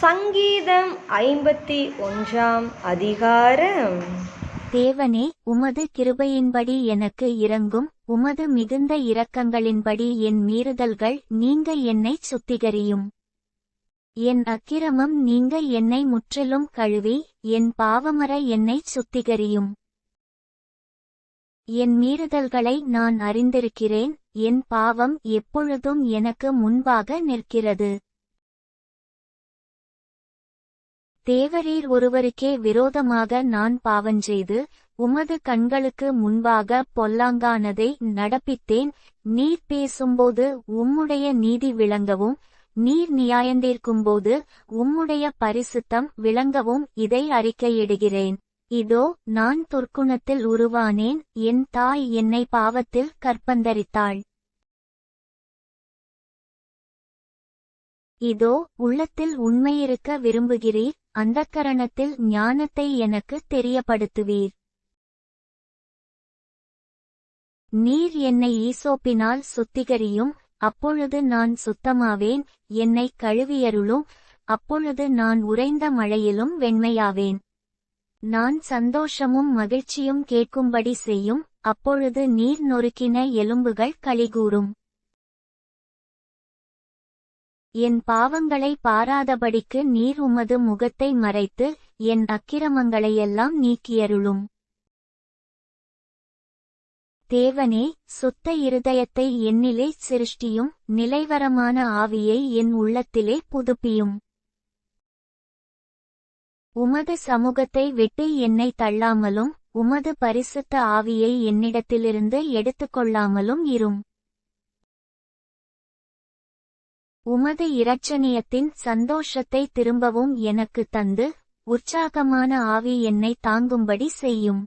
சங்கீதம் 51 அதிகாரம். தேவனே, உமது கிருபையின்படி எனக்கு இரங்கும், உமது மிகுந்த இரக்கங்களின்படி என் மீறுதல்கள் நீங்க என்னைச் சுத்திகரியும். என் அக்கிரமம் நீங்க என்னை முற்றிலும் கழுவி, என் பாவமற என்னைச் சுத்திகரியும். என் மீறுதல்களை நான் அறிந்திருக்கிறேன், என் பாவம் எப்பொழுதும் எனக்கு முன்பாக நிற்கிறது. தேவரீர் ஒருவருக்கே விரோதமாக நான் பாவஞ்செய்து, உமது கண்களுக்கு முன்பாக பொல்லாங்கானதை நடப்பித்தேன். நீர் பேசும்போது உம்முடைய நீதி விளங்கவும், நீர் நியாயந்தீர்க்கும்போது உம்முடைய பரிசுத்தம் விளங்கவும் இதை அறிக்கையிடுகிறேன். இதோ, நான் துர்க்குணத்தில் உருவானேன், என் தாய் என்னை பாவத்தில் கற்பந்தரித்தாள். இதோ, உள்ளத்தில் உண்மையிருக்க விரும்புகிறீர், அந்தக்கரணத்தில் ஞானத்தை எனக்கு தெரியப்படுத்துவீர். நீர் என்னை ஈசோப்பினால் சுத்திகரியும், அப்பொழுது நான் சுத்தமாவேன். என்னை கழுவியருளும், அப்பொழுது நான் உறைந்த மழையிலும் வெண்மையாவேன். நான் சந்தோஷமும் மகிழ்ச்சியும் கேட்கும்படி செய்யும், அப்பொழுது நீர் நொறுக்கின எலும்புகள் களிகூரும். என் பாவங்களை பாராதபடிக்கு நீர் உமது முகத்தை மறைத்து, என் அக்கிரமங்களையெல்லாம் நீக்கியருளும். தேவனே, சுத்த இருதயத்தை என்னிலே சிருஷ்டியும், நிலைவரமான ஆவியை என் உள்ளத்திலே புதுப்பியும். உமது சமூகத்தை விட்டு என்னை தள்ளாமலும், உமது பரிசுத்த ஆவியை என்னிடத்திலிருந்து எடுத்துக்கொள்ளாமலும் இரும். உமது இரட்சணியத்தின் சந்தோஷத்தை திரும்பவும் எனக்கு தந்து, உற்சாகமான ஆவி என்னை தாங்கும்படி செய்யும்.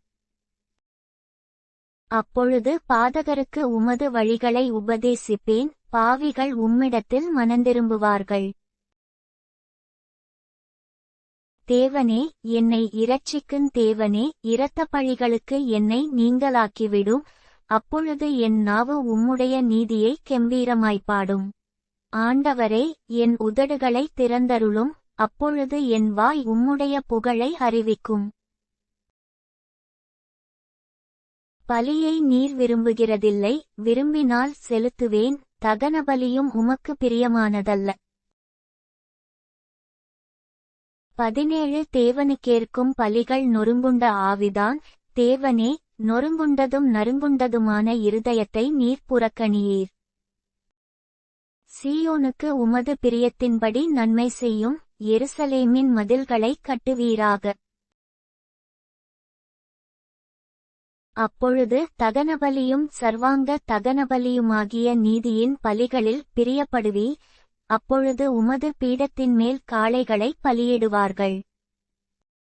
அப்பொழுது பாதகருக்கு உமது வழிகளை உபதேசிப்பேன், பாவிகள் உம்மிடத்தில் மனந்திரும்புவார்கள். தேவனே, என்னை இரட்சிக்குந் தேவனே, இரத்த பழிகளுக்கு என்னை நீங்கலாக்கிவிடும். அப்பொழுது என் நாவு உம்முடைய நீதியை கெம்பீரமாய்ப்பாடும். ஆண்டவரே, என் உதடுகளை திறந்தருளும், அப்பொழுது என் வாய் உம்முடைய புகழை அறிவிக்கும். பலியை நீர் விரும்புகிறதில்லை, விரும்பினால் செலுத்துவேன், தகனபலியும் உமக்கு பிரியமானதல்ல. 17 தேவனுக்கேற்கும் பலிகள் நொறுங்குண்ட ஆவிதான். தேவனே, நொறுங்குண்டதும் நறுங்குண்டதுமான இருதயத்தை நீர் புறக்கணியீர். சீயோனுக்கு உமது பிரியத்தின்படி நன்மை செய்யும், எருசலேமின் மதில்களை கட்டுவீராக. அப்பொழுது தகனபலியும் சர்வாங்க தகனபலியுமாகிய நீதியின் பலிகளில் பிரியப்படுவீர். அப்பொழுது உமது பீடத்தின்மேல் காளைகளை பலியிடுவார்கள்.